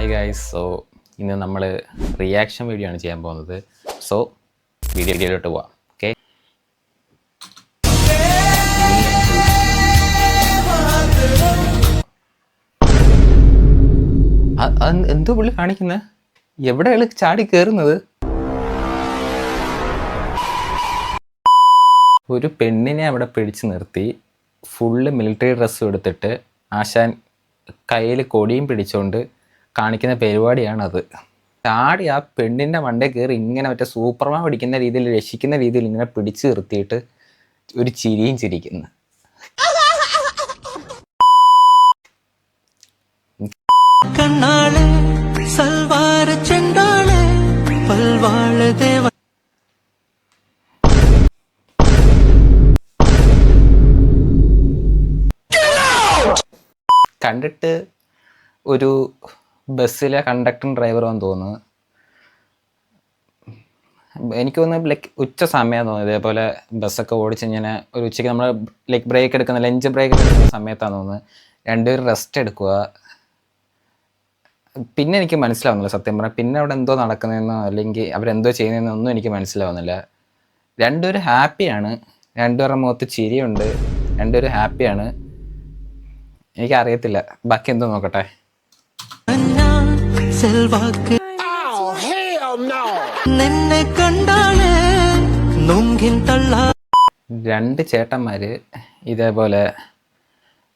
Hi guys. So ഇന്ന് നമ്മൾ reaction video ആണ് ചെയ്യാൻ പോകുന്നത്. സോ വീഡിയോയിലോട്ട് പോവാം. ഓക്കെ, എന്തോ പുള്ളി കാണിക്കുന്നത്? എവിടെയാണ് ചാടി കയറുന്നത്? ഒരു പെണ്ണിനെ അവിടെ പിടിച്ചു നിർത്തി ഫുള്ള് മിലിറ്ററി ഡ്രസ്സും എടുത്തിട്ട് ആശാൻ കയ്യിൽ കൊടിയും പിടിച്ചുകൊണ്ട് കാണിക്കുന്ന പരിപാടിയാണത്. ചാടി ആ പെണ്ണിൻ്റെ മണ്ടേ കയറി ഇങ്ങനെ മറ്റേ സൂപ്പർമാൻ പിടിക്കുന്ന രീതിയിൽ, രക്ഷിക്കുന്ന രീതിയിൽ ഇങ്ങനെ പിടിച്ചു നിർത്തിയിട്ട് ഒരു ചിരിയും ചിരിക്കുന്നു. കണ്ടിട്ട് ഒരു ബസ്സിലെ കണ്ടക്ടറും ഡ്രൈവറും തോന്നുന്നു. എനിക്ക് തോന്നുന്നു ലൈക്ക് ഉച്ച സമയം തോന്നുന്നു. ഇതേപോലെ ബസ്സൊക്കെ ഓടിച്ച് ഇങ്ങനെ ഒരു ഉച്ചയ്ക്ക് നമ്മൾ ലൈക്ക് ബ്രേക്ക് എടുക്കുന്ന ലഞ്ച് ബ്രേക്ക് എടുക്കുന്ന സമയത്താണ് തോന്നുന്നത്. രണ്ടുപേരും റെസ്റ്റ് എടുക്കുക. പിന്നെ എനിക്ക് മനസ്സിലാവുന്നില്ല സത്യം പറഞ്ഞാൽ. പിന്നെ അവിടെ എന്തോ നടക്കുന്നതെന്നോ അല്ലെങ്കിൽ അവരെന്തോ ചെയ്യുന്നതെന്നോ ഒന്നും എനിക്ക് മനസ്സിലാവുന്നില്ല. രണ്ടുപേരും ഹാപ്പിയാണ്, രണ്ടുപേരുടെ മുഖത്ത് ചിരിയുണ്ട്, രണ്ടുപേരും ഹാപ്പിയാണ്. എനിക്കറിയത്തില്ല ബാക്കി എന്തോ, നോക്കട്ടെ. രണ്ട് ചേട്ടന്മാര് ഇതേപോലെ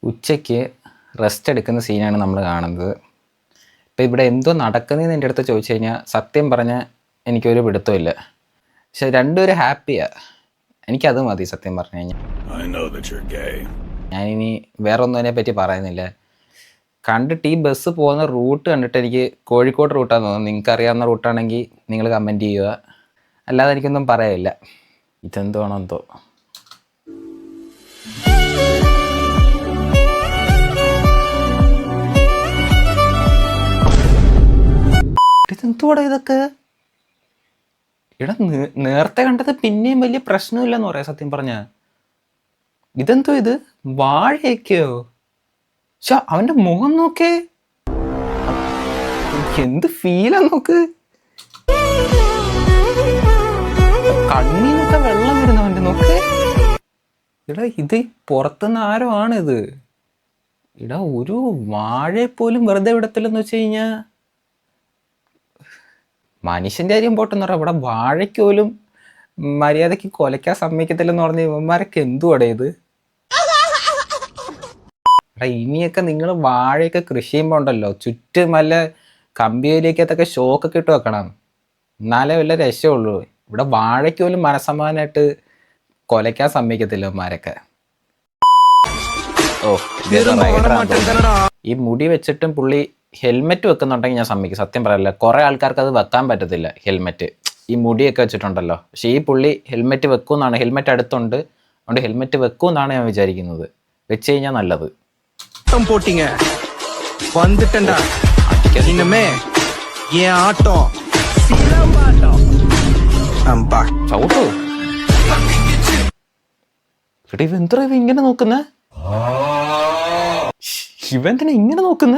ഉച്ചയ്ക്ക് റെസ്റ്റ് എടുക്കുന്ന സീനാണ് നമ്മൾ കാണുന്നത്. ഇപ്പം ഇവിടെ എന്തോ നടക്കുന്നതെന്ന് എൻ്റെ അടുത്ത് ചോദിച്ചു കഴിഞ്ഞാൽ സത്യം പറഞ്ഞാൽ എനിക്കൊരു പിടുത്തമില്ല. പക്ഷെ രണ്ടുപേരും ഹാപ്പിയാണ്. എനിക്കത് മതി സത്യം പറഞ്ഞു കഴിഞ്ഞാൽ. ഞാനിനി വേറെ ഒന്നും അതിനെ പറ്റി പറയുന്നില്ല. കണ്ടിട്ട് ഈ ബസ് പോകുന്ന റൂട്ട് കണ്ടിട്ട് എനിക്ക് കോഴിക്കോട് റൂട്ടാന്ന് തോന്നുന്നു. നിങ്ങൾക്ക് അറിയാവുന്ന റൂട്ടാണെങ്കിൽ നിങ്ങൾ കമൻറ്റ് ചെയ്യുക. അല്ലാതെ എനിക്കൊന്നും പറയാനില്ല. ഇതെന്താണോ എന്തോ. ഇതെന്തോടാ ഇതൊക്കെ? ഇവിടെ നേരത്തെ കണ്ടത് പിന്നെയും വലിയ പ്രശ്നമില്ലെന്ന് പറയാം സത്യം പറഞ്ഞ. ഇതെന്തോ ഇത്? വാഴയൊക്കെയോ? പക്ഷെ അവന്റെ മുഖം നോക്കേ, എന്ത് ഫീലാ നോക്ക്. കണ്ണീന്നൊക്കെ വെള്ളം വരുന്നവന്റെ നോക്ക്. ഇടാ ഇത് പുറത്തുനിന്ന് ആരോ ആണിത്. ഇടാ ഒരു വാഴയെ പോലും വെറുതെ വിടത്തില്ലെന്ന് വെച്ച് കഴിഞ്ഞാ മനുഷ്യന്റെ കാര്യം പോട്ടെന്ന് പറയാം. ഇവിടെ വാഴയ്ക്ക് പോലും മര്യാദക്ക് കൊലയ്ക്കാൻ സമ്മതിക്കത്തില്ലെന്ന് പറഞ്ഞ ഇവന്മാരൊക്കെ എന്തുവാടേ ഇത്? ഇനിയൊക്കെ നിങ്ങൾ വാഴയൊക്കെ കൃഷി ചെയ്യുമ്പോൾ ഉണ്ടല്ലോ, ചുറ്റും വല്ല കമ്പിയിലേക്കത്തൊക്കെ ഷോക്കൊക്കെ ഇട്ട് വെക്കണം. എന്നാലേ വല്ല രക്ഷയുള്ളൂ. ഇവിടെ വാഴയ്ക്ക് പോലും മനസ്സമാനായിട്ട് കൊലയ്ക്കാൻ സമ്മതിക്കത്തില്ല ഇവന്മാരൊക്കെ. ഓ, ഈ മുടി വെച്ചിട്ടും പുള്ളി ഹെൽമെറ്റ് വെക്കുന്നുണ്ടെങ്കിൽ ഞാൻ സമ്മതിക്കും. സത്യം പറയല്ല, കുറെ ആൾക്കാർക്ക് അത് വെക്കാൻ പറ്റത്തില്ല ഹെൽമെറ്റ്, ഈ മുടിയൊക്കെ വെച്ചിട്ടുണ്ടല്ലോ. പക്ഷെ ഈ പുള്ളി ഹെൽമെറ്റ് വെക്കുമെന്നാണ്, ഹെൽമെറ്റ് അടുത്തുണ്ട്, അതുകൊണ്ട് ഹെൽമെറ്റ് വെക്കുമെന്നാണ് ഞാൻ വിചാരിക്കുന്നത്. വെച്ച് കഴിഞ്ഞാൽ നല്ലത്. போட்டீங்க வந்துட்டேன்டா இனிமே ஏன் ஆட்டம் சிலம்பாட்டம் அம்பா ചവിട്ടോ. എടാ ഇവെന്താ ഇങ്ങനെ നോക്കുന്ന? ഇവന്തിനാ ഇങ്ങനെ നോക്കുന്ന?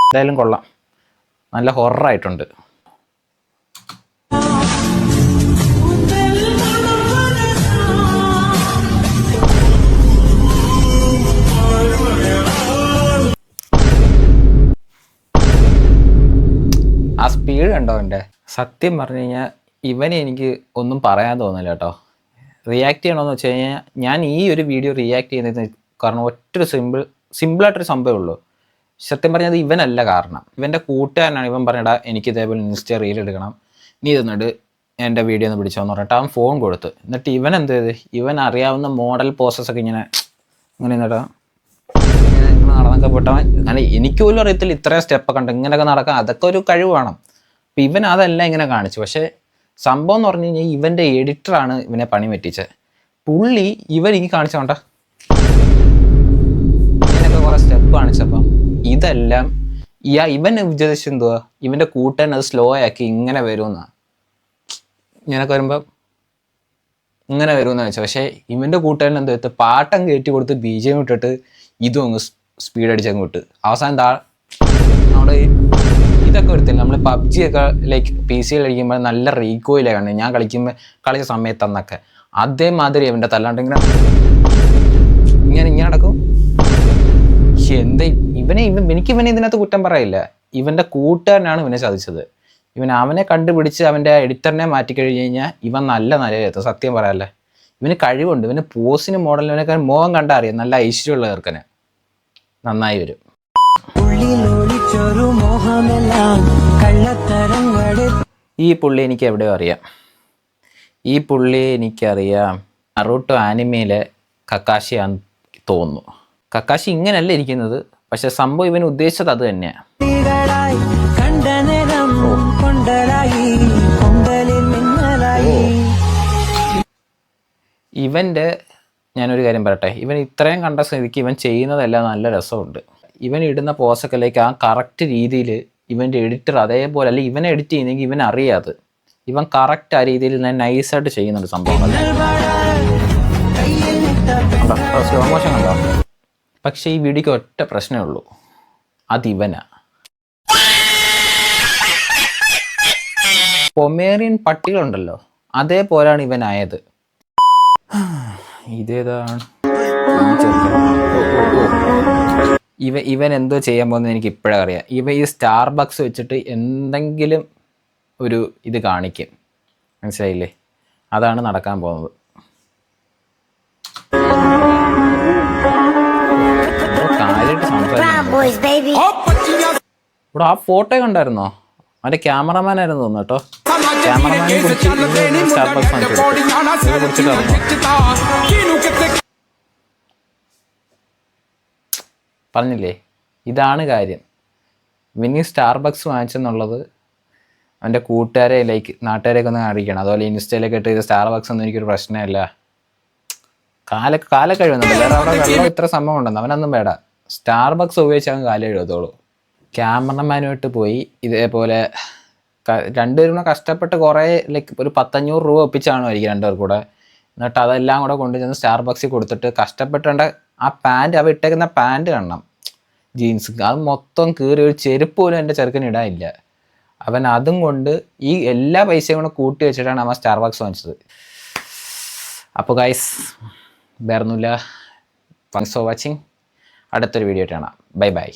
എന്തായാലും കൊള്ളാം, നല്ല ഹൊററായിട്ടുണ്ട്. ആ സ്പീഡ് കണ്ടോ എൻ്റെ? സത്യം പറഞ്ഞു കഴിഞ്ഞാൽ ഇവനെ എനിക്ക് ഒന്നും പറയാൻ തോന്നില്ല കേട്ടോ. റിയാക്ട് ചെയ്യണമെന്ന് വെച്ച് കഴിഞ്ഞാൽ ഞാൻ ഈ ഒരു വീഡിയോ റിയാക്ട് ചെയ്യുന്നത് കാരണം ഒറ്റൊരു സിമ്പിളായിട്ടൊരു സംഭവമേ ഉള്ളൂ. സത്യം പറഞ്ഞത് ഇവനല്ല കാരണം, ഇവൻ്റെ കൂട്ടുകാരനാണ്. ഇവൻ പറഞ്ഞിടാ എനിക്ക് ഇതേപോലെ ഇൻസ്റ്റ റീൽ എടുക്കണം, നീ ഇതൊന്നിട്ട് എൻ്റെ വീഡിയോ ഒന്ന് പിടിച്ചോന്ന് പറഞ്ഞിട്ട് അവൻ ഫോൺ കൊടുത്ത്. എന്നിട്ട് ഇവൻ എന്ത് ചെയ്ത്, ഇവൻ അറിയാവുന്ന മോഡൽ പോസസൊക്കെ ഇങ്ങനെ എന്നിട്ടാ നടന്നൊക്കെ പോട്ടവൻ. അങ്ങനെ എനിക്ക് പോലും അറിയത്തില്ല ഇത്രയും സ്റ്റെപ്പൊക്കെ ഉണ്ട്, ഇങ്ങനെയൊക്കെ നടക്കാൻ അതൊക്കെ ഒരു കഴിവ് വേണം. അപ്പം ഇവൻ അതെല്ലാം ഇങ്ങനെ കാണിച്ചു. പക്ഷേ സംഭവം എന്ന് പറഞ്ഞു കഴിഞ്ഞാൽ ഇവൻ്റെ എഡിറ്ററാണ് ഇവനെ പണി പറ്റിച്ചത്. പുള്ളി ഇവൻ ഈ കാണിച്ചോണ്ട ഇങ്ങനെയൊക്കെ കുറെ സ്റ്റെപ്പ് കാണിച്ചപ്പം ഇതെല്ലാം ഇവൻ വിചാരിച്ചു എന്തുവാ, ഇവൻ്റെ കൂട്ടാൻ അത് സ്ലോ ആക്കി ഇങ്ങനെ വരുമെന്നാ. ഇങ്ങനൊക്കെ വരുമ്പം ഇങ്ങനെ വരുമെന്ന് വെച്ചാൽ. പക്ഷേ ഇവൻ്റെ കൂട്ടുകാരൻ എന്താ വെച്ചാൽ പാട്ടം കയറ്റി കൊടുത്ത് BGM ഇട്ടിട്ട് ഇതും അങ്ങ് സ്പീഡ് അടിച്ചങ്ങ് വിട്ട് അവസാനം നമ്മുടെ ഇതൊക്കെ എടുത്തില്ല. നമ്മൾ PUBG ഒക്കെ ലൈക്ക് PC കളിക്കുമ്പോൾ നല്ല റീകോയിലാണ് കാണുന്നത്. ഞാൻ കളിച്ച സമയത്തെന്നൊക്കെ അതേമാതിരി ഇവൻ്റെ തല്ലാണ്ട് ഇങ്ങനെ നടക്കും. എന്താ എനിക്കിവനെ ഇതിനകത്ത് കുറ്റം പറയില്ല. ഇവൻ്റെ കൂട്ടുകാരനാണ് ഇവനെ ചതിച്ചത്. അവനെ കണ്ടുപിടിച്ച് അവൻ്റെ എഡിറ്ററിനെ മാറ്റിക്കഴിഞ്ഞ് കഴിഞ്ഞാൽ ഇവൻ നല്ല നിലയിലെത്തും. സത്യം പറയാല്ലേ, ഇവന് കഴിവുണ്ട്. ഇവന് പോസിന് മോഡലിനൊക്കെ മോഹം കണ്ടാൽ അറിയാം. നല്ല ഐശ്വര്യമുള്ള ചെറുക്കന് നന്നായി വരും. ഈ പുള്ളി എനിക്ക് എവിടെയോ അറിയാം. ഈ പുള്ളി എനിക്കറിയാം നറൂട്ടോ ആനിമയിലെ കക്കാഷിയാന്ന് തോന്നുന്നു. കക്കാഷി ഇങ്ങനെയല്ല ഇരിക്കുന്നത്, പക്ഷെ സംഭവം ഇവൻ ഉദ്ദേശിച്ചത് അത് തന്നെയാണ്. ഇവൻ്റെ ഞാനൊരു കാര്യം പറയട്ടെ, ഇവൻ ഇത്രയും കണ്ട സ്ഥിതിക്ക് ഇവൻ ചെയ്യുന്നതെല്ലാം നല്ല രസമുണ്ട്. ഇവൻ ഇടുന്ന പോസൊക്കെ ലൈക്ക് ആ കറക്റ്റ് രീതിയിൽ ഇവൻ്റെ എഡിറ്റർ അതേപോലെ അല്ല ഇവനെ എഡിറ്റ് ചെയ്യുന്നെങ്കിൽ ഇവൻ അറിയാതെ ഇവൻ കറക്റ്റ് ആ രീതിയിൽ നൈസായിട്ട് ചെയ്യുന്നുണ്ട് സംഭവം. സ്ലോ മോഷൻ കണ്ടോ? പക്ഷേ ഈ വീഡിയോക്ക് ഒറ്റ പ്രശ്നമേ ഉള്ളൂ, അതിവനാ. പൊമേറിയൻ പട്ടികളുണ്ടല്ലോ അതേപോലെയാണ് ഇവനായത്. ഇതേതാണ് ഇവൻ എന്തോ ചെയ്യാൻ പോകുന്നത് എനിക്ക് ഇപ്പോഴേ അറിയാം. ഈ സ്റ്റാർബക്സ് വെച്ചിട്ട് എന്തെങ്കിലും ഒരു ഇത് കാണിക്കും, മനസ്സിലായില്ലേ? അതാണ് നടക്കാൻ പോകുന്നത്. കാര്യമായിട്ട് സംസാരിക്കും. ഇവിടെ ആ ഫോട്ടോ കണ്ടായിരുന്നോ? അവൻ്റെ ക്യാമറമാൻ ആയിരുന്നു തോന്നുന്നു കേട്ടോ. ക്യാമറമാനെ കുറിച്ച് സ്റ്റാർബക്സ് പറഞ്ഞില്ലേ? ഇതാണ് കാര്യം. ഇവന് സ്റ്റാർബക്സ് വാങ്ങിച്ചെന്നുള്ളത് അവൻ്റെ കൂട്ടുകാരെ ലൈക്ക് നാട്ടുകാരെയൊക്കെ ഒന്ന് കാണിക്കണം. അതുപോലെ ഇൻസ്റ്റയിലൊക്കെ ഇട്ട് ഇത് സ്റ്റാർബക്സ് ഒന്നും എനിക്കൊരു പ്രശ്നമല്ല. കാല കഴിയുന്നുണ്ട്. വേറെ അവിടെ വെള്ളം ഇത്ര സംഭവം ഉണ്ടെന്ന് അവനൊന്നും വേണ്ട. സ്റ്റാർബക്സ് ഉപയോഗിച്ച് അവൻ കാല എഴുതോളൂ. ക്യാമറമാനുമായിട്ട് പോയി ഇതേപോലെ രണ്ടുപേരും കൂടെ കഷ്ടപ്പെട്ട് കുറേ ലൈക്ക് ഒരു 100-500 രൂപ ഒപ്പിച്ചാണുമായിരിക്കും രണ്ടുപേർ കൂടെ. എന്നിട്ട് അതെല്ലാം കൂടെ കൊണ്ടുചെന്ന് സ്റ്റാർബക്സിൽ കൊടുത്തിട്ട് കഷ്ടപ്പെട്ടുകൊണ്ട് ആ പാൻറ്റ് അവ ഇട്ടേക്കുന്ന പാൻറ്റ് കാണണം, ജീൻസ് അത് മൊത്തം കീറി ഒരു ചെരുപ്പ് പോലും എൻ്റെ ചെറുക്കന് ഇടാനില്ല. അവൻ അതും കൊണ്ട് ഈ എല്ലാ പൈസയും കൂടെ കൂട്ടി വെച്ചിട്ടാണ് അവൻ സ്റ്റാർബക്സ് വാങ്ങിച്ചത്. അപ്പോൾ ഗൈസ് വേറൊന്നുമില്ല. Thanks for watching. അടുത്തൊരു വീഡിയോ ആയിട്ട് കാണാം. Bye bye.